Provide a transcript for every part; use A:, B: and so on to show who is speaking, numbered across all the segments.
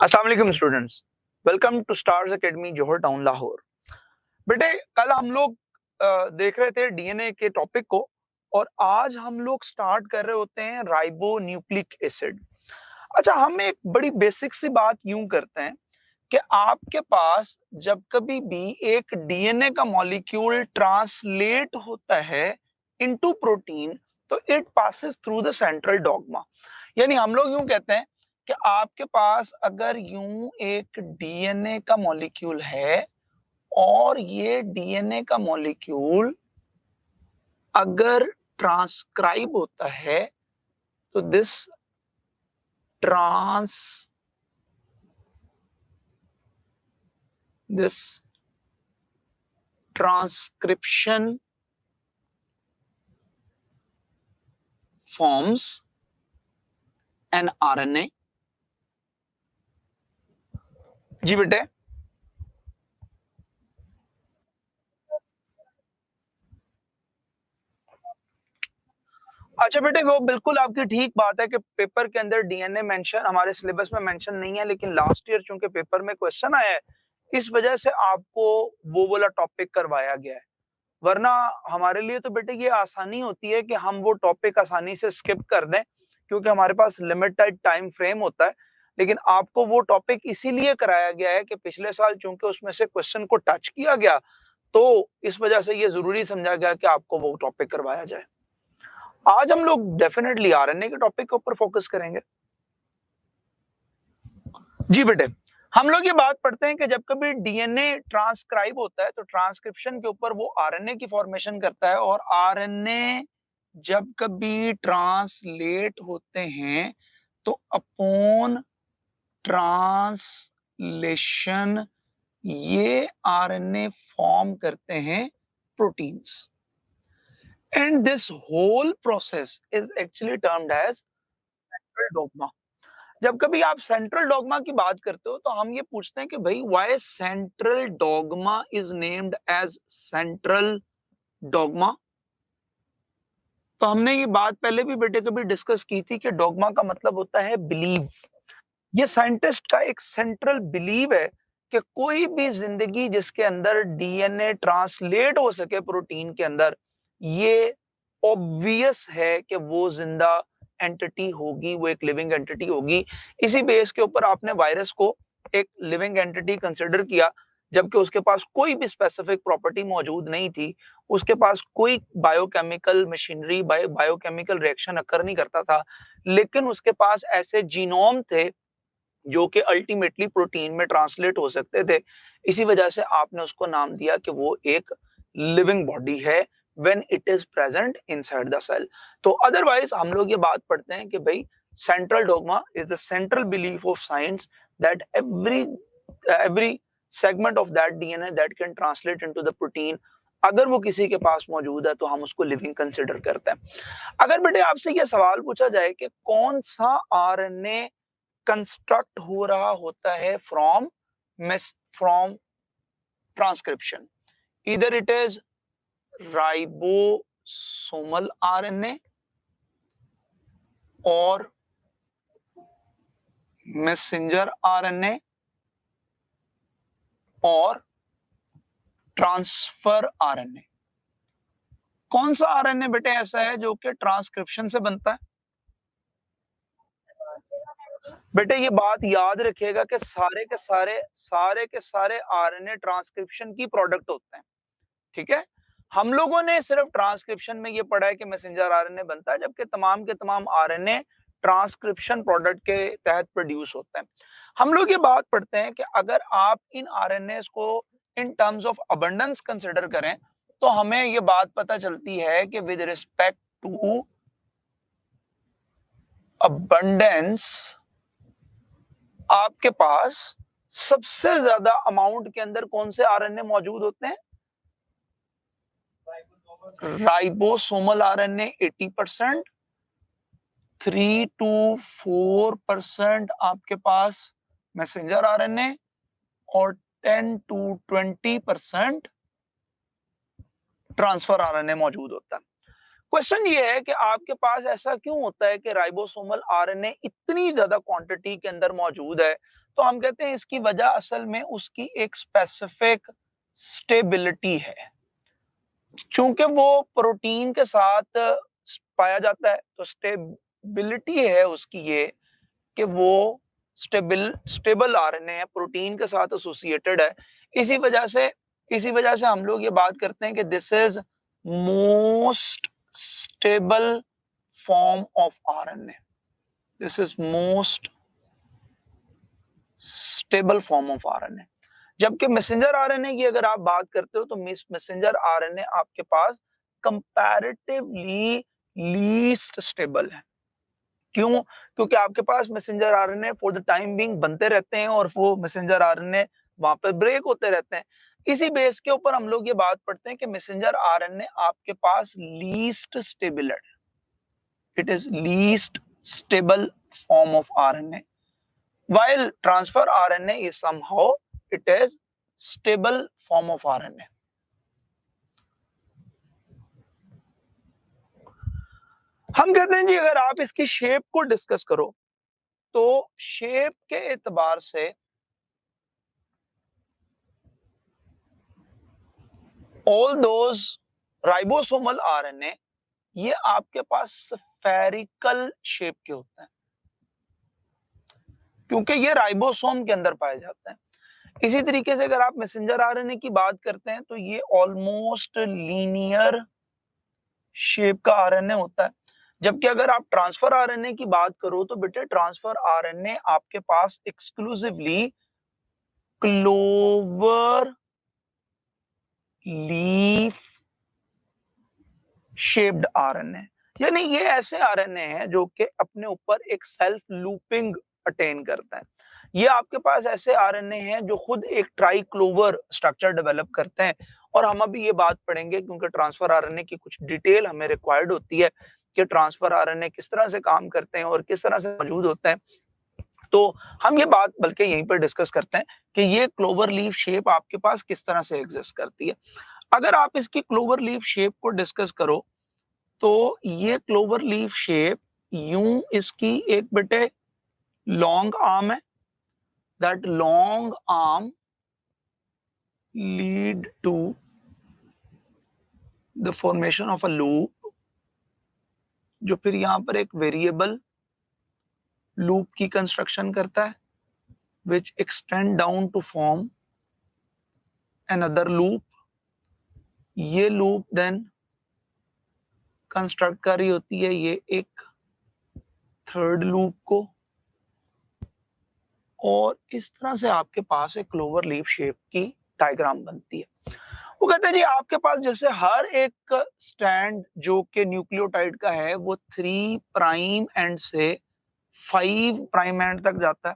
A: अस्सलाम वालेकुम students. Welcome to stars academy Johar town Lahore. बेटे कल हम लोग देख रहे थे डीएनए के टॉपिक को और आज हम लोग स्टार्ट कर रहे होते हैं राइबो न्यूक्लिक एसिड। अच्छा, हम एक बड़ी बेसिक सी बात यूं करते हैं कि आपके पास जब कभी भी एक डीएनए का मॉलिक्यूल ट्रांसलेट होता है इनटू प्रोटीन तो it passes through the central dogma. यानी हम लोग यूं कहते हैं कि आपके पास अगर यूं एक डीएनए का मॉलिक्यूल है और ये डीएनए का मॉलिक्यूल अगर ट्रांसक्राइब होता है तो trans this transcription forms an RNA। जी बेटे, अच्छा बेटे, वो बिल्कुल आपकी ठीक बात है कि पेपर के अंदर डीएनए मेंशन हमारे सिलेबस में मेंशन नहीं है, लेकिन लास्ट ईयर चूंकि पेपर में क्वेश्चन आया है इस वजह से आपको वो वाला टॉपिक करवाया गया है। वरना हमारे लिए तो बेटे ये आसानी होती है कि हम वो टॉपिक आसानी से स्किप कर दें क्योंकि हमारे पास लिमिटेड टाइम फ्रेम होता है। लेकिन आपको वो टॉपिक इसीलिए कराया गया है कि पिछले साल चूंकि उसमें से क्वेश्चन को टच किया गया तो इस वजह से ये जरूरी समझा गया कि आपको वो टॉपिक करवाया जाए। आज हम लोग डेफिनेटली आरएनए के टॉपिक के ऊपर फोकस करेंगे। जी बेटे, हम लोग ये बात पढ़ते हैं कि जब कभी डीएनए ट्रांसक्राइब होता है तो ट्रांसक्रिप्शन के ऊपर वो आरएनए की फॉर्मेशन करता है और आरएनए जब कभी ट्रांसलेट होते हैं तो अपॉन ट्रांसलेशन ये आरएनए फॉर्म करते हैं proteins and this whole process is actually termed as central dogma. जब कभी आप सेंट्रल डॉग्मा की बात करते हो तो हम ये पूछते हैं कि भाई why central dogma is named as central dogma. तो हमने ये बात पहले भी बेटे कभी डिस्कस की थी कि डॉग्मा का मतलब होता है बिलीव। ये साइंटिस्ट का एक सेंट्रल बिलीव है कि कोई भी जिंदगी जिसके अंदर डीएनए ट्रांसलेट हो सके प्रोटीन के अंदर, ये ऑब्वियस है कि वो जिंदा एंटिटी होगी, वो एक लिविंग एंटिटी होगी। इसी बेस के ऊपर आपने वायरस को एक लिविंग एंटिटी कंसिडर किया जबकि उसके पास कोई भी स्पेसिफिक प्रॉपर्टी मौजूद नहीं थी, उसके पास कोई biochemical machinery biochemical reaction occur नहीं करता था, लेकिन उसके पास ऐसे जीनोम थे जो कि अल्टीमेटली प्रोटीन में ट्रांसलेट हो सकते थे। इसी वजह से आपने उसको नाम दिया कि वो एक लिविंग बॉडी है when it is present inside the cell. तो अदरवाइज हम लोग ये बात पढ़ते हैं कि भाई central dogma is the central belief of science that every segment of that DNA that can translate into the protein, अगर वो किसी के पास मौजूद है तो हम उसको लिविंग कंसिडर करते हैं। अगर बेटे आपसे ये सवाल पूछा जाए कि कौन सा आरएनए कंस्ट्रक्ट हो रहा होता है फ्रॉम ट्रांसक्रिप्शन, इधर इट इज राइबोसोमल आरएनए और मैसेंजर आरएनए और ट्रांसफर आरएनए। कौन सा आरएनए बेटे ऐसा है जो कि ट्रांसक्रिप्शन से बनता है? बेटे ये बात याद रखिएगा कि सारे के सारे आरएनए ट्रांसक्रिप्शन की प्रोडक्ट होते हैं। ठीक है, हम लोगों ने सिर्फ ट्रांसक्रिप्शन में ये पढ़ा है कि मैसेंजर आरएनए बनता है, जबकि तमाम के तमाम आरएनए ट्रांसक्रिप्शन प्रोडक्ट के तहत प्रोड्यूस होते हैं। हम लोग ये बात पढ़ते हैं कि अगर आप इन आरएनए को इन टर्म्स ऑफ अबंडेंस कंसिडर करें तो हमें ये बात पता चलती है कि विद रिस्पेक्ट टू अबंडेंस आपके पास सबसे ज्यादा अमाउंट के अंदर कौन से आरएनए मौजूद होते हैं? राइबोसोमल आरएनए 80%, 3 to 4% आपके पास मैसेंजर आरएनए और 10 to 20% ट्रांसफर आरएनए मौजूद होता है। क्वेश्चन ये है कि आपके पास ऐसा क्यों होता है कि राइबोसोमल आरएनए इतनी ज्यादा क्वांटिटी के अंदर मौजूद है? तो हम कहते हैं इसकी वजह असल में उसकी एक स्पेसिफिक स्टेबिलिटी है। चूंकि वो प्रोटीन के साथ पाया जाता है, तो स्टेबिलिटी है उसकी ये कि वो स्टेबल आरएनए है, प्रोटीन के साथ एसोसिएटेड है। इसी वजह से इसी वजह से हम लोग ये बात करते हैं कि this is most stable form of RNA. This is most stable form of RNA. जबकि मैसेंजर आरएनए की अगर आप बात करते हो तो मैसेंजर आरएनए आपके पास कंपैरेटिवली लीस्ट स्टेबल है। क्यों? क्योंकि आपके पास messenger RNA for the time being बनते रहते हैं और वो मैसेंजर आरएनए वहां पर ब्रेक होते रहते हैं। इसी बेस के ऊपर हम लोग ये बात पढ़ते हैं कि मैसेंजर आरएनए आपके पास लीस्ट स्टेबल है। It is least stable form of RNA, while transfer RNA is somehow it is stable form of RNA. हम कहते हैं जी अगर आप इसकी शेप को डिस्कस करो तो शेप के एतबार से all those राइबोसोमल आरएनए ये आपके पास स्फेरिकल शेप के होते हैं, क्योंकि ये राइबोसोम के अंदर पाए जाते हैं। इसी तरीके से अगर आप मैसेंजर आरएनए की बात करते हैं तो ये ऑलमोस्ट लीनियर शेप का आरएनए होता है। जबकि अगर आप ट्रांसफर आरएनए की बात करो तो बेटे ट्रांसफर आरएनए आपके पास exclusively clover leaf shaped RNA, यानी ये ऐसे आरएनए हैं जो कि अपने ऊपर एक सेल्फ लूपिंग अटेन करता है। ये आपके पास ऐसे आरएनए हैं जो खुद एक ट्राई क्लोवर स्ट्रक्चर डेवलप करते हैं। और हम अभी ये बात पढ़ेंगे क्योंकि ट्रांसफर आरएनए की कुछ डिटेल हमें रिक्वायर्ड होती है कि ट्रांसफर आरएनए किस तरह से काम करते हैं और किस तरह से मौजूद होते हैं। तो हम ये बात बल्कि यहीं पर डिस्कस करते हैं कि ये क्लोवर लीफ शेप आपके पास किस तरह से एग्जिस्ट करती है। अगर आप इसकी क्लोवर लीफ शेप को डिस्कस करो तो ये क्लोवर लीफ शेप यूं इसकी एक बेटे लॉन्ग आर्म है। That long arm lead to the formation of a loop, जो फिर यहां पर एक वेरिएबल लूप की कंस्ट्रक्शन करता है which extend down to form another loop. ये लूप देन कंस्ट्रक्ट कर रही होती है ये एक थर्ड लूप को, और इस तरह से आपके पास एक क्लोवर लीफ शेप की डायग्राम बनती है। वो कहते हैं जी आपके पास जैसे हर एक स्टैंड जो कि न्यूक्लियोटाइड का है वो 3 प्राइम एंड से 5 प्राइम एंड तक जाता है,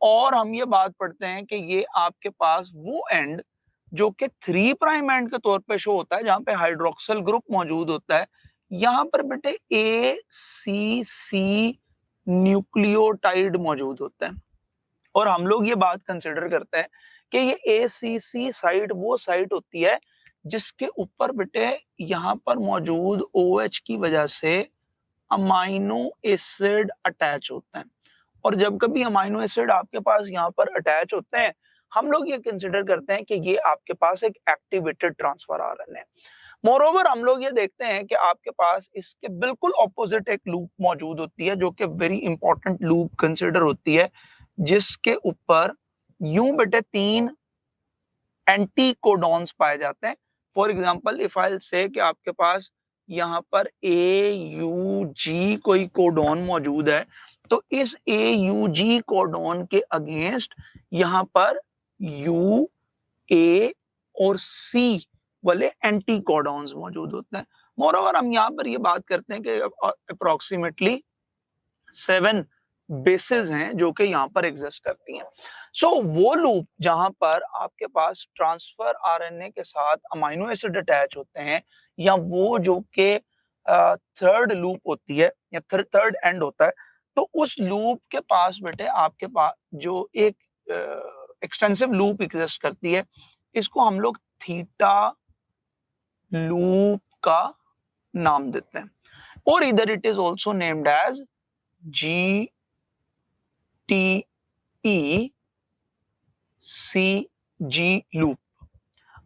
A: और हम ये बात पढ़ते हैं कि ये आपके पास वो एंड जो कि 3 प्राइम एंड के तौर पे शो होता है जहां पे हाइड्रोक्सिल ग्रुप मौजूद होता है। यहां पर बेटे ACC न्यूक्लियोटाइड मौजूद होता है, और हम लोग ये बात कंसिडर करते हैं कि ये ACC साइट वो साइट होती है जिसके ऊपर बेटे यहाँ पर मौजूद OH की वजह से अमाइनो एसिड अटैच होते हैं। और जब कभी अमाइनो एसिड आपके पास यहाँ पर अटैच होते हैं हम लोग ये कंसिडर करते हैं कि ये आपके पास एक एक्टिवेटेड ट्रांसफर आरएनए है। मोरओवर हम लोग ये देखते हैं कि आपके पास इसके बिल्कुल ऑपोजिट एक लूप मौजूद होती है जो कि वेरी इंपॉर्टेंट लूप कंसिडर होती है, जिसके ऊपर यूं बेटे 3 एंटी कोडॉन्स पाए जाते हैं। फॉर एग्जांपल इफ आई से कि आपके पास यहाँ पर AUG कोई कोडॉन मौजूद है, तो इस AUG कोडॉन के अगेंस्ट यहाँ पर U, A और C वाले एंटी कोडॉन्स मौजूद होते हैं। मोरओवर हम यहाँ पर ये बात करते हैं कि अप्रोक्सीमेटली 7 बेसिस हैं जो कि यहाँ पर एग्जिस्ट करती हैं। सो वो लूप जहां पर आपके पास ट्रांसफर आरएनए के साथ अमाइनो एसिड अटैच होते हैं, या वो जो कि थर्ड लूप होती है या थर्ड एंड होता है, तो उस लूप के पास बेटे आपके पास जो एक एक्सटेंसिव लूप एग्जिस्ट करती है, इसको हम लोग थीटा लूप का नाम देते हैं, और इधर it is also named as GTE CG loop.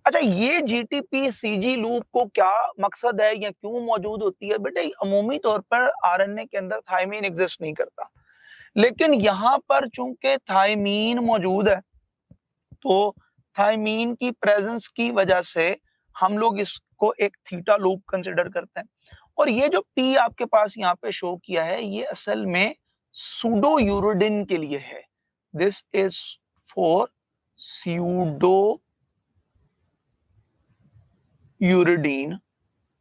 A: अच्छा, ये GTP CG लूप को क्या मकसद है या क्यों मौजूद होती है? बेटे अमूमी तौर पर आरएनए के अंदर थायमीन एग्जिस्ट नहीं करता, लेकिन यहाँ पर चूंकि थायमीन मौजूद है तो थायमीन की प्रेजेंस की वजह से हम लोग इसको एक थीटा लूप कंसिडर करते हैं। और ये जो पी आपके पास यहाँ पे शो किया है, ये असल में सूडो यूरोडिन के लिए है। This is for pseudo uridine,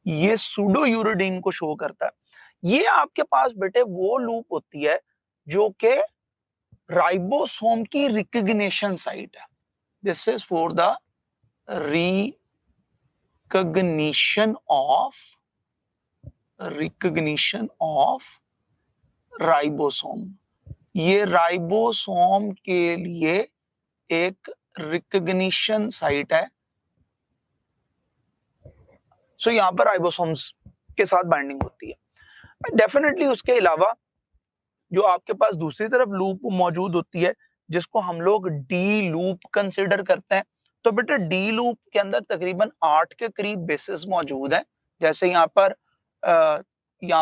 A: ये सूडो यूरोडीन को शो करता है। ये आपके पास बेटे वो लूप होती है जो कि राइबोसोम की रिकग्निशन साइट है। This is for the recognition of ribosome. ये राइबोसोम के लिए एक रिकग्निशन साइट है। सो यहां पर राइबोसोम्स के साथ बाइंडिंग होती है। डेफिनेटली उसके अलावा जो आपके पास दूसरी तरफ लूप मौजूद होती है जिसको हम लोग डी लूप कंसिडर करते हैं, तो बेटा डी लूप के अंदर तकरीबन 8 के करीब बेसिस मौजूद हैं। जैसे यहाँ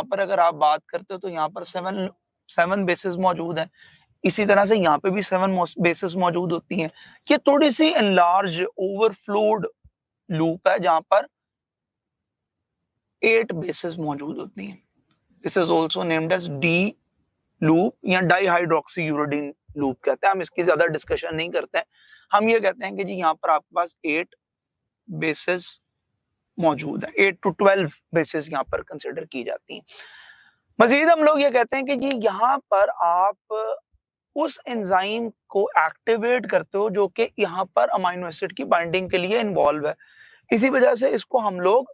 A: पर अगर आप बात करते हो तो यहाँ पर 7 बेसिस मौजूद हैं। इसी तरह से यहाँ पे भी 7 बेसिस मौजूद होती हैं। ये थोड़ी सी एनलार्ज ओवरफ्लोड लूप है जहां पर 8 बेसिस मौजूद होती हैं। This is also named as D loop या डाईहाइड्रोक्सी यूरोडीन लूप कहते हैं। हम इसकी ज्यादा डिस्कशन नहीं करते हैं, हम ये कहते हैं कि जी यहाँ पर आपके पास 8 बेसिस मौजूद है, 8 to 12 बेसिस यहाँ पर कंसिडर की जाती हैं। मजीद हम लोग ये कहते हैं कि जी यहाँ पर आप उस एंजाइम को एक्टिवेट करते हो जो कि यहाँ पर अमाइनो एसिड की बाइंडिंग के लिए इन्वॉल्व है। इसी वजह से इसको हम लोग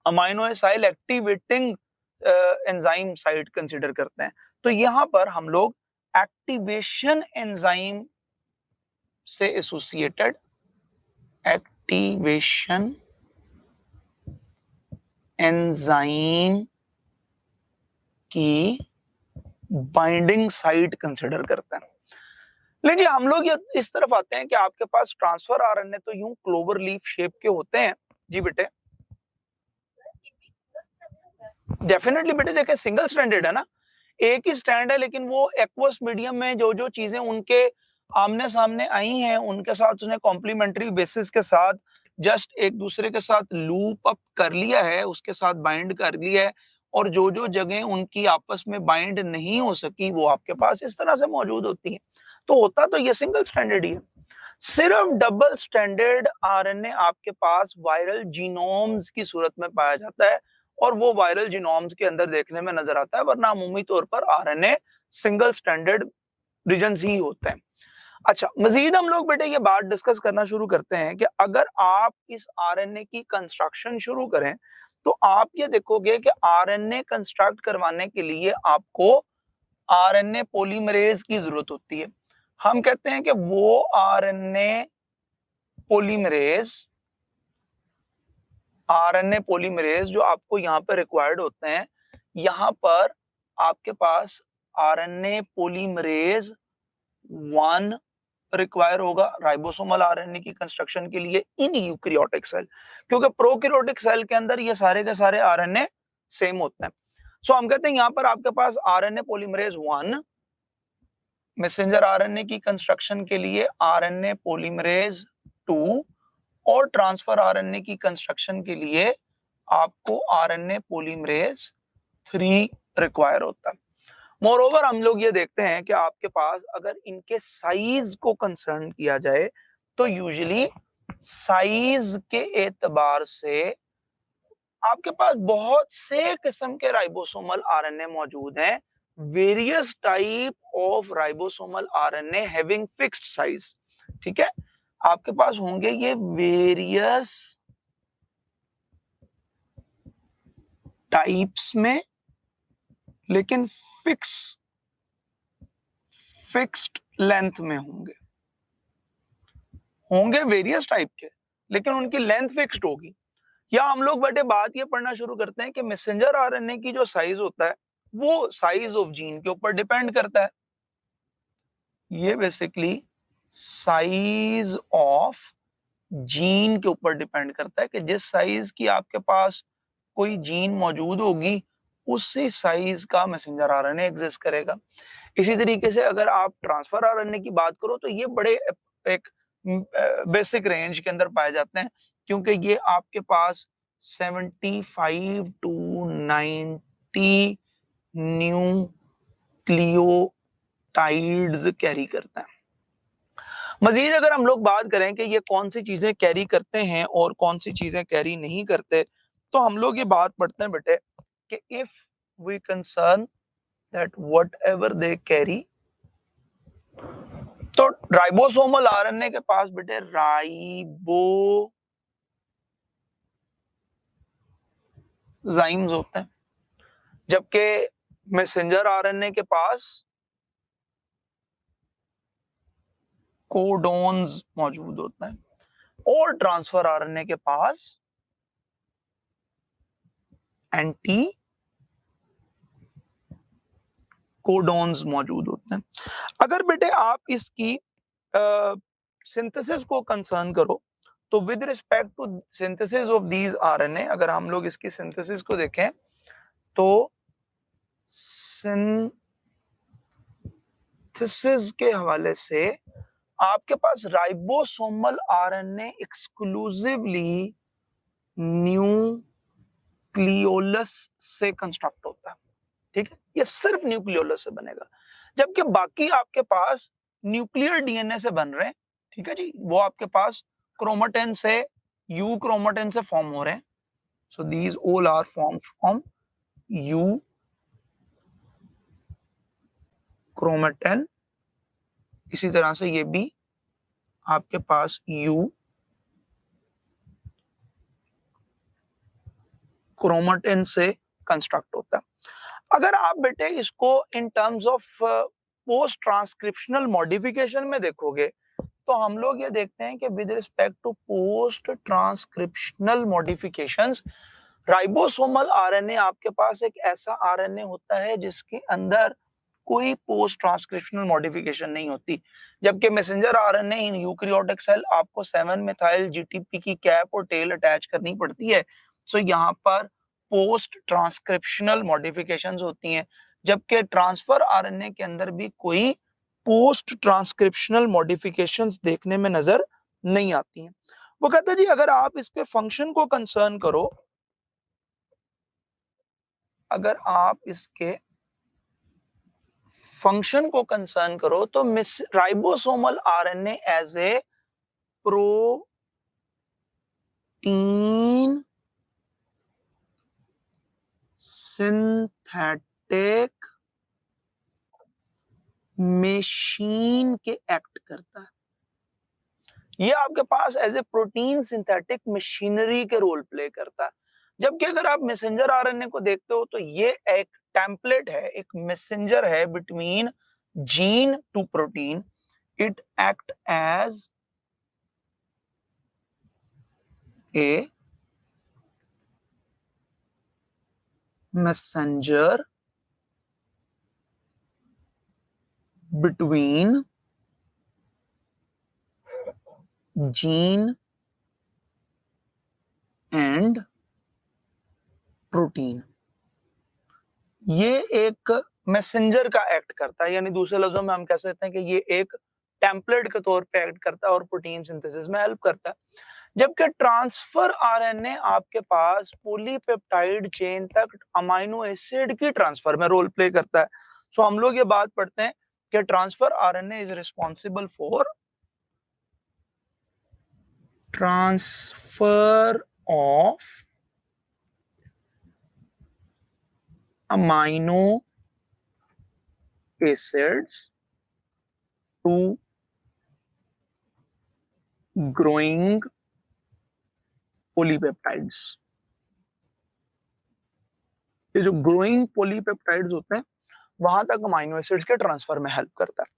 A: amino acyl activating enzyme site consider करते हैं। तो यहाँ पर हम लोग एक्टिवेशन एंजाइम से एसोसिएटेड एक्टिवेशन एंजाइम की बाइंडिंग साइट कंसिडर करते हैं। लेकिन हम लोग इस तरफ आते हैं कि आपके पास ट्रांसफर आरएनए तो यूं क्लोवर लीफ शेप के होते हैं। जी बेटे, डेफिनेटली बेटे देखे सिंगल स्ट्रैंडेड है ना, एक ही स्टैंड है, लेकिन वो एक्वस मीडियम में जो जो चीजें उनके आमने सामने आई हैं उनके साथ उसने कॉम्प्लीमेंट्री बेसिस के साथ जस्ट एक दूसरे के साथ लूप अप कर लिया है, उसके साथ बाइंड कर लिया है, और जो जो जगह उनकी आपस में बाइंड नहीं हो सकी वो आपके पास इस तरह से मौजूद होती है। तो होता तो ये सिंगल स्टैंडर्ड ही है। सिर्फ डबल स्टैंडर्ड आरएनए आपके पास वायरल जीनोम्स की सूरत में पाया जाता है, और वो वायरल जीनोम्स के अंदर देखने में नजर आता है, वरना अमूमी तौर पर आरएनए सिंगल स्टैंडर्ड रीजन्स ही होते हैं। अच्छा, मजीद हम लोग बेटे ये बात डिस्कस करना शुरू करते हैं कि अगर आप इस आरएनए की कंस्ट्रक्शन शुरू करें तो आप ये देखोगे कि आरएनए कंस्ट्रक्ट करवाने के लिए आपको आरएनए पॉलीमरेज की जरूरत होती है। हम कहते हैं कि वो आरएनए पॉलीमरेज जो आपको यहाँ पर रिक्वायर्ड होते हैं, यहाँ पर आपके पास आरएनए पॉलीमरेज 1 रिक्वायर होगा राइबोसोमल आरएनए की कंस्ट्रक्शन के लिए इन यूकैरियोटिक सेल, क्योंकि प्रोकैरियोटिक सेल के अंदर ये सारे के सारे आरएनए सेम होते हैं। सो हम कहते हैं यहाँ पर आपके पास आरएनए पॉलीमरेज 1, मैसेंजर आरएनए की कंस्ट्रक्शन के लिए आरएनए पॉलीमरेज 2, और ट्रांसफर आरएनए की कंस्ट्रक्शन के लिए आपको आरएनए पॉलीमरेज 3 रिक्वायर होता है। मोरओवर हम लोग ये देखते हैं कि आपके पास अगर इनके साइज को कंसर्न किया जाए तो यूजुअली साइज के एतबार से आपके पास बहुत से किस्म के राइबोसोमल आरएनए मौजूद हैं। Various type of ribosomal RNA having fixed size. ठीक है, आपके पास होंगे ये वेरियस टाइप्स में, लेकिन फिक्स्ड लेंथ में होंगे वेरियस टाइप के, लेकिन उनकी लेंथ फिक्स्ड होगी। या हम लोग बेटे बात ये पढ़ना शुरू करते हैं कि मैसेंजर आरएनए की जो साइज होता है वो साइज ऑफ जीन के ऊपर डिपेंड करता है। ये बेसिकली साइज ऑफ जीन के ऊपर डिपेंड करता है कि जिस साइज की आपके पास कोई जीन मौजूद होगी उसी साइज का मैसेंजर आरएनए एग्जिस्ट करेगा। इसी तरीके से अगर आप ट्रांसफर आरएनए की बात करो तो ये बड़े एक बेसिक रेंज के अंदर पाए जाते हैं, क्योंकि ये आपके पास 75 टू 90 न्यूक्लियोटाइड्स कैरी करता है। मजीद अगर हम लोग बात करें कि ये कौन सी चीजें कैरी करते हैं और कौन सी चीजें कैरी नहीं करते, तो हम लोग ये बात पढ़ते हैं बेटे कि if we concern that whatever they carry, तो राइबोसोमल आरएनए के पास बेटे राइबोजाइम्स होते हैं, जबकि मैसेंजर आरएनए के पास कोडोन्स मौजूद होते हैं और ट्रांसफर आरएनए के पास एंटी कोडोन्स मौजूद होते हैं। अगर बेटे आप इसकी सिंथेसिस को कंसर्न करो तो with respect to synthesis of these RNA, अगर हम लोग इसकी सिंथेसिस को देखें तो सिंथेसिस के हवाले से आपके पास राइबोसोमल आरएनए एक्सक्लूसिवली न्यूक्लियोलस से कंस्ट्रक्ट होता है, ठीक है, ये सिर्फ न्यूक्लियोलस से बनेगा, जबकि बाकी आपके पास न्यूक्लियर डीएनए से बन रहे हैं, ठीक है जी, वो आपके पास क्रोमेटिन से यू क्रोमेटिन से फॉर्म हो रहे हैं। So these all are form from euchromatin. इसी तरह से ये भी आपके पास यू क्रोमेटिन से कंस्ट्रक्ट होता है। अगर आप बेटे इसको in terms of post transcriptional modification में देखोगे तो हम लोग ये देखते हैं कि with respect to post transcriptional modifications, ribosomal RNA आपके पास एक ऐसा आरएनए होता है जिसके अंदर कोई पोस्ट ट्रांसक्रिप्शनल मॉडिफिकेशन नहीं होती, जबकि messenger RNA in eukaryotic cell आपको 7 मेथाइल जीटीपी की कैप और टेल अटैच करनी पड़ती है। सो यहाँ पर पोस्ट ट्रांसक्रिप्शनल मॉडिफिकेशंस होती हैं, जबकि ट्रांसफर आरएनए के अंदर भी कोई पोस्ट ट्रांसक्रिप्शनल मॉडिफिकेशंस देखने में नजर नहीं आती हैं। वो कहता है जी अगर आप इस पे फंक्शन को कंसर्न करो, अगर आप इसके फंक्शन को कंसर्न करो तो ribosomal RNA as a protein synthetic machine के एक्ट करता है। ये आपके पास as a protein synthetic machinery के रोल प्ले करता है, जबकि अगर आप मैसेंजर आरएनए को देखते हो तो ये एक टेम्पलेट है, एक मैसेंजर है between gene to protein. It act as a messenger between gene and protein. ये एक मैसेंजर का एक्ट करता है, यानी दूसरे लफ्जों में हम कह सकते हैं कि ये एक टेम्पलेट के तौर पे एक्ट करता है और प्रोटीन सिंथेसिस में हेल्प करता है, जबकि ट्रांसफर आरएनए आपके पास पॉलीपेप्टाइड चेन तक अमाइनो एसिड की ट्रांसफर में रोल प्ले करता है। सो हम लोग ये बात पढ़ते हैं कि transfer RNA is responsible for transfer of amino acids to growing polypeptides। ये जो ग्रोइंग पॉलीपेप्टाइड्स होते हैं वहां तक अमाइनो एसिड्स के ट्रांसफर में हेल्प करता है।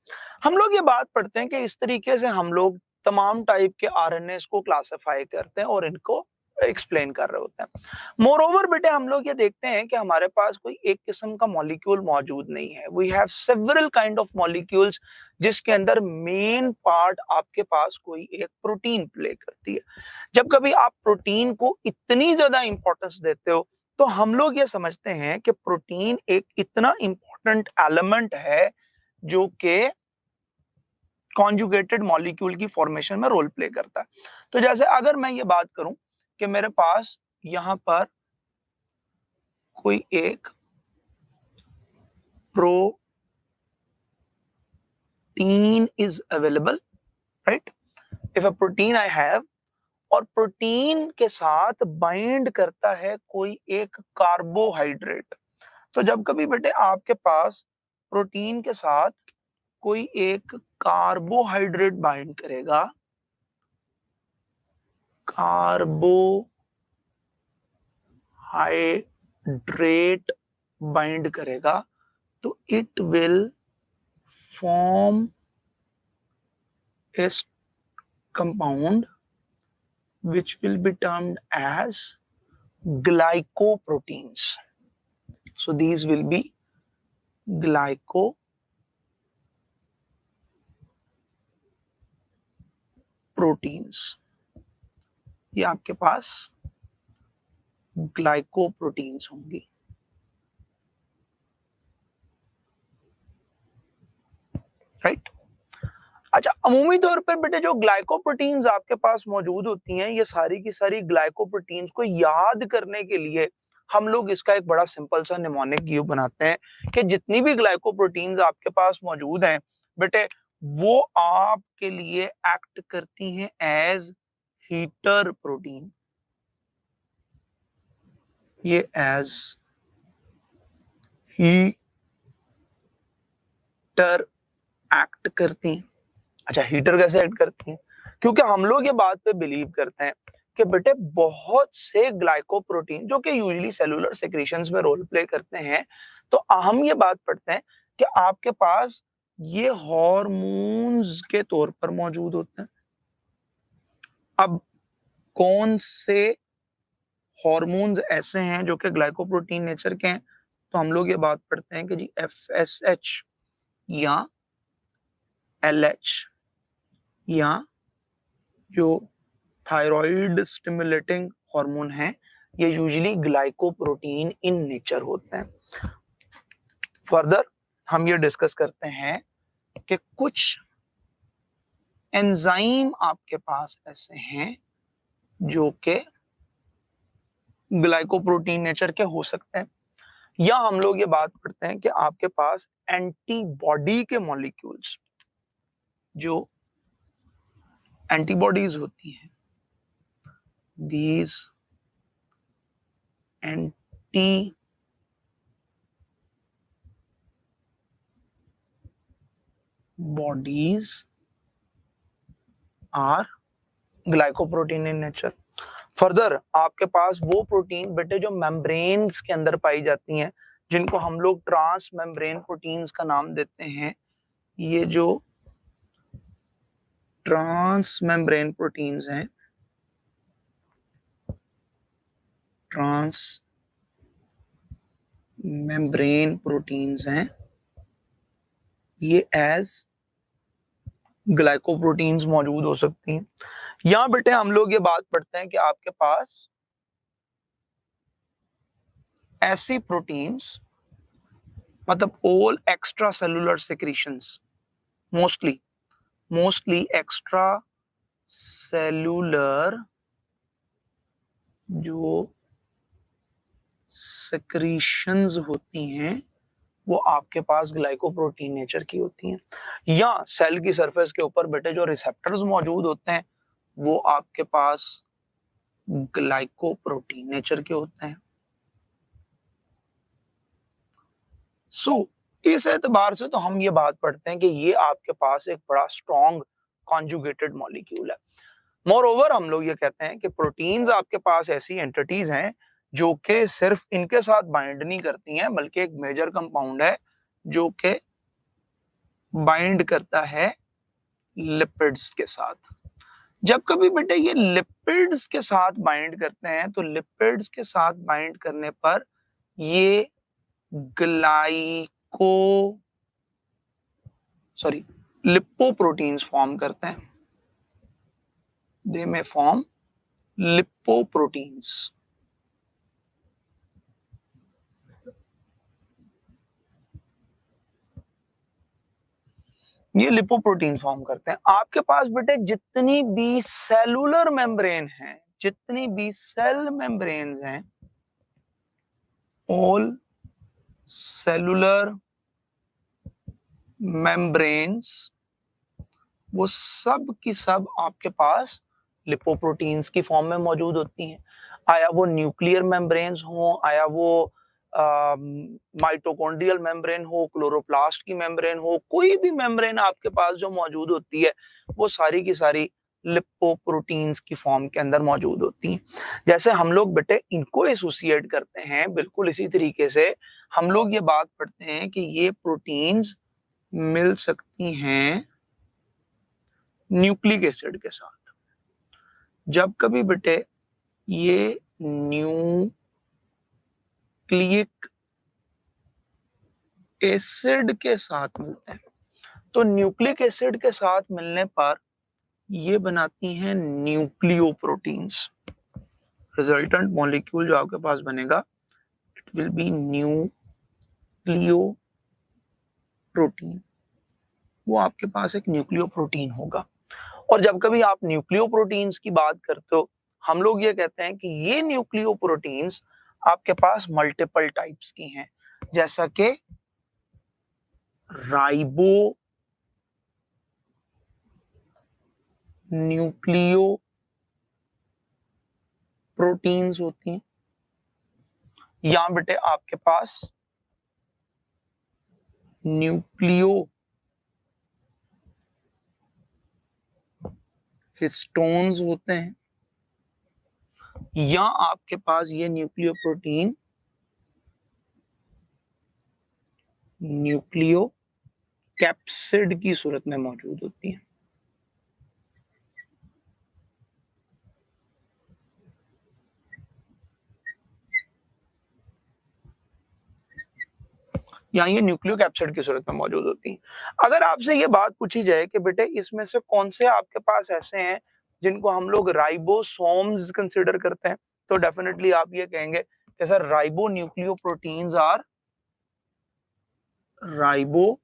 A: हम लोग ये बात पढ़ते हैं कि इस तरीके से हम लोग तमाम टाइप के आरएनएस को क्लासिफाई करते हैं और इनको एक्सप्लेन कर रहे होते हैं। मोर ओवर बेटे हम लोग ये देखते हैं कि हमारे पास कोई एक किस्म का मॉलिक्यूल मौजूद नहीं है। We have several kind of molecules जिसके अंदर मेन पार्ट आपके पास कोई एक प्रोटीन प्ले करती है। जब कभी आप प्रोटीन को इतनी ज्यादा इंपॉर्टेंस देते हो तो हम लोग ये समझते हैं कि प्रोटीन एक इतना इंपॉर्टेंट एलिमेंट है जो कि कॉन्जुगेटेड मॉलिक्यूल की फॉर्मेशन में रोल प्ले करता है। तो जैसे अगर मैं ये बात करूं कि मेरे पास यहां पर कोई एक protein is available, right? If a protein I have, और प्रोटीन के साथ बाइंड करता है कोई एक कार्बोहाइड्रेट। तो जब कभी बेटे आपके पास प्रोटीन के साथ कोई एक कार्बोहाइड्रेट बाइंड करेगा, कार्बोहाइड्रेट बाइंड करेगा, तो it will form A compound which will be termed as glycoproteins. So these will be glycoproteins. ये आपके पास ग्लाइकोप्रोटीन्स होंगी, राइट? अच्छा, अमूमी तौर पर बेटे जो ग्लाइकोप्रोटीन्स आपके पास मौजूद होती हैं, ये सारी की सारी ग्लाइकोप्रोटीन्स को याद करने के लिए हम लोग इसका एक बड़ा सिंपल सा निमोनिक क्यूब बनाते हैं कि जितनी भी ग्लाइकोप्रोटीन्स आपके पास मौजूद हैं बेटे, वो आपके लिए एक्ट करती हैं एज हीटर प्रोटीन। ये एज हीटर एक्ट करती हैं। अच्छा, हीटर कैसे एक्ट करती हैं? क्योंकि हम लोग ये बात पे बिलीव करते हैं कि बेटे बहुत से ग्लाइकोप्रोटीन जो कि यूजुअली सेलुलर सेक्रेशंस में रोल प्ले करते हैं, तो हम ये बात पढ़ते हैं कि आपके पास ये हार्मोन्स के तौर पर मौजूद होते हैं। अब कौन से हार्मोन्स ऐसे हैं जो कि ग्लाइकोप्रोटीन नेचर के हैं? तो हम लोग ये बात पढ़ते हैं कि जी FSH या LH या जो थायराइड स्टिमुलेटिंग हार्मोन है, ये यूजुअली ग्लाइकोप्रोटीन इन नेचर होते हैं। फर्दर हम ये डिस्कस करते हैं कि कुछ एंजाइम आपके पास ऐसे हैं जो कि ग्लाइकोप्रोटीन नेचर के हो सकते हैं, या हम लोग ये बात करते हैं कि आपके पास एंटीबॉडी के मॉलिक्यूल्स, जो एंटीबॉडीज होती हैं, these antibodies are glycoprotein in nature. Further आपके पास वो प्रोटीन बेटे जो मेम्ब्रेन्स के अंदर पाई जाती हैं, जिनको हम लोग ट्रांस मेम्ब्रेन प्रोटीन्स का नाम देते हैं। ये जो ट्रांस मेम्ब्रेन प्रोटीन्स हैं, ट्रांस मेम्ब्रेन प्रोटीन्स हैं, ये एज ग्लाइकोप्रोटीन्स मौजूद हो सकती हैं। यहां बेटे हम लोग ये बात पढ़ते हैं कि आपके पास ऐसी प्रोटीन्स, मतलब all extra cellular secretions, mostly extra cellular जो सेक्रीशंस होती हैं, वो आपके पास ग्लाइकोप्रोटीन नेचर की होती हैं। या सेल की सरफेस के ऊपर बेटे जो रिसेप्टर्स मौजूद होते हैं, वो आपके पास ग्लाइकोप्रोटीन नेचर के होते हैं। सो इस एतबार से तो हम ये बात पढ़ते हैं कि ये आपके पास एक बड़ा स्ट्रॉन्ग कॉन्जुगेटेड मॉलिक्यूल है। मोर ओवर हम लोग ये कहते हैं कि प्रोटीन्स आपके पास ऐसी एंटिटीज हैं जो कि सिर्फ इनके साथ बाइंड नहीं करती हैं, बल्कि एक मेजर कंपाउंड है जो कि बाइंड करता है लिपिड्स के साथ। जब कभी बेटे ये लिपिड्स के साथ बाइंड करते हैं तो लिपिड्स के साथ बाइंड करने पर ये ग्लाइको सॉरी लिपोप्रोटीन्स फॉर्म करते हैं. दे में फॉर्म लिपोप्रोटीन्स. ये लिपोप्रोटीन फॉर्म करते हैं. आपके पास बेटे जितनी भी सेलुलर मेम्ब्रेन है, जितनी भी सेल मेम्ब्रेन्स हैं, ऑल सेलुलर मेम्ब्रेन्स, वो सब की सब आपके पास लिपोप्रोटीन्स की फॉर्म में मौजूद होती हैं. आया वो न्यूक्लियर मेम्ब्रेन्स हो, आया वो माइटोकॉन्ड्रियल मेम्ब्रेन हो, क्लोरोप्लास्ट की मेम्ब्रेन हो, कोई भी मेम्ब्रेन आपके पास जो मौजूद होती है वो सारी की सारी लिपोप्रोटीन्स की फॉर्म के अंदर मौजूद होती हैं. जैसे हम लोग बेटे इनको एसोसिएट करते हैं, बिल्कुल इसी तरीके से हम लोग ये बात पढ़ते हैं कि ये प्रोटीन्स मिल सकती हैं न्यूक्लिक एसिड के साथ. जब कभी बेटे ये न्यूक्लिक एसिड के साथ मिलते हैं तो न्यूक्लिक एसिड के साथ मिलने पर ये बनाती हैं न्यूक्लियोप्रोटीन्स. रिजल्टेंट मॉलिक्यूल जो आपके पास बनेगा इट विल बी न्यूक्लियोप्रोटीन. वो आपके पास एक न्यूक्लियोप्रोटीन होगा. और जब कभी आप न्यूक्लियोप्रोटीन्स की बात करते हो, हम लोग ये कहते हैं कि ये न्यूक्लियोप्रोटीन्स आपके पास मल्टीपल टाइप्स की हैं, जैसा कि राइबो न्यूक्लियो प्रोटीन्स होती हैं, या बेटे आपके पास न्यूक्लियो हिस्टोन्स होते हैं, या आपके पास ये न्यूक्लियो प्रोटीन न्यूक्लियो कैप्सिड की सूरत में मौजूद होती है. या ये न्यूक्लियो कैप्सिड की सूरत में मौजूद होती हैं. अगर आपसे ये बात पूछी जाए कि बेटे इसमें से कौन से आपके पास ऐसे हैं जिनको हम लोग राइबोसोम्स कंसीडर करते हैं, तो डेफिनेटली आप ये कहेंगे कि sir ribonucleoproteins are ribosomes.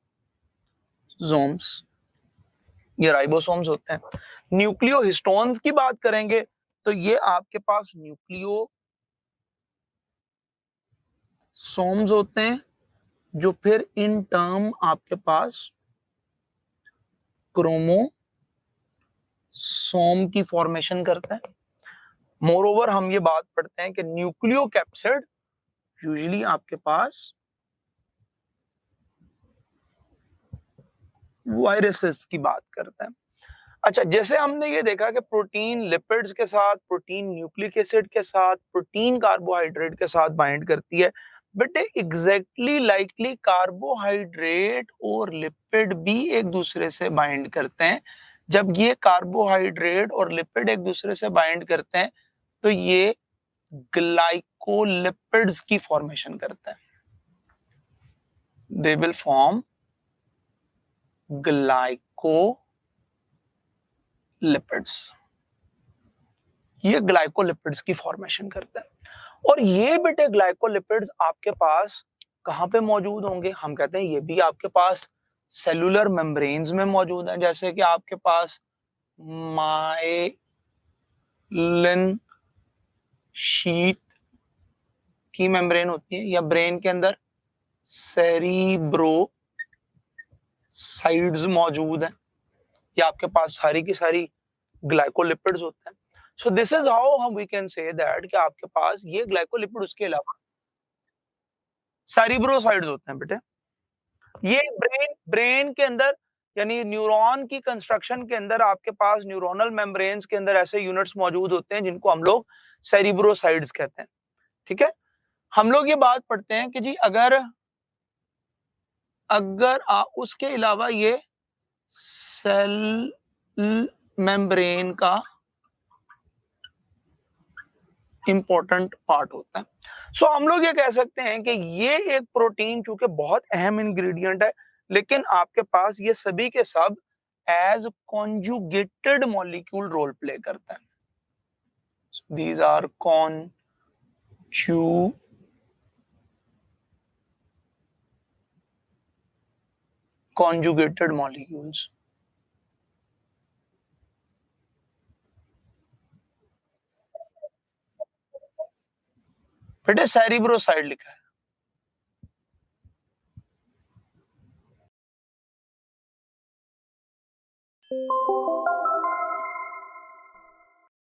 A: ये राइबोसोम्स होते हैं. न्यूक्लियो हिस्टोन्स की बात करेंगे तो ये आपके पास न्यूक्लियो सोम्स होते हैं, जो फिर इन टर्म आपके पास क्रोमोसोम की फॉर्मेशन करते हैं. मोर ओवर हम ये बात पढ़ते हैं कि न्यूक्लियो कैप्सिड यूजुअली आपके पास वायरसेस की बात करते हैं. अच्छा, जैसे हमने ये देखा कि प्रोटीन लिपिड्स के साथ, प्रोटीन न्यूक्लिक एसिड के साथ, प्रोटीन कार्बोहाइड्रेट के साथ बाइंड करती है, बट एग्जैक्टली लाइकली कार्बोहाइड्रेट और लिपिड भी एक दूसरे से बाइंड करते हैं. जब ये कार्बोहाइड्रेट और लिपिड एक दूसरे से बाइंड करते हैं तो ये ग्लाइकोलिपिड्स की फॉर्मेशन करते हैं. They will form glycolipids. ये ग्लाइकोलिपिड्स की फॉर्मेशन करते हैं. और ये बेटे ग्लाइकोलिपिड्स आपके पास कहां पे मौजूद होंगे? हम कहते हैं ये भी आपके पास सेलुलर मेम्ब्रेन्स में मौजूद है, जैसे कि आपके पास माइलिन शीथ की मेम्ब्रेन होती है, या ब्रेन के अंदर सेरिब्रोसाइड्स मौजूद हैं, या आपके पास सारी की सारी ग्लाइकोलिपिड्स होते हैं. सो दिस इज हाउ हम वी कैन से दैट कि आपके पास ये ग्लाइकोलिपिड, उसके अलावा सेरिब्रोसाइड्स होते हैं बेटे. ये ब्रेन के अंदर, यानी न्यूरॉन की कंस्ट्रक्शन के अंदर आपके पास न्यूरोनल मेम्ब्रेन्स के अंदर ऐसे यूनिट्स मौजूद होते हैं जिनको हम लोग सेरिब्रोसाइड्स कहते हैं. ठीक है. हम लोग ये बात पढ़ते हैं कि जी अगर अगर उसके अलावा ये सेल मेम्ब्रेन का इंपॉर्टेंट पार्ट होता है। सो हम लोग ये कह सकते हैं कि ये एक प्रोटीन चूंकि बहुत अहम इंग्रेडिएंट है, लेकिन आपके पास ये सभी के सब as conjugated molecule role play करता है। These are conjugated molecules। बेटे सेरिब्रोसाइड लिखा है।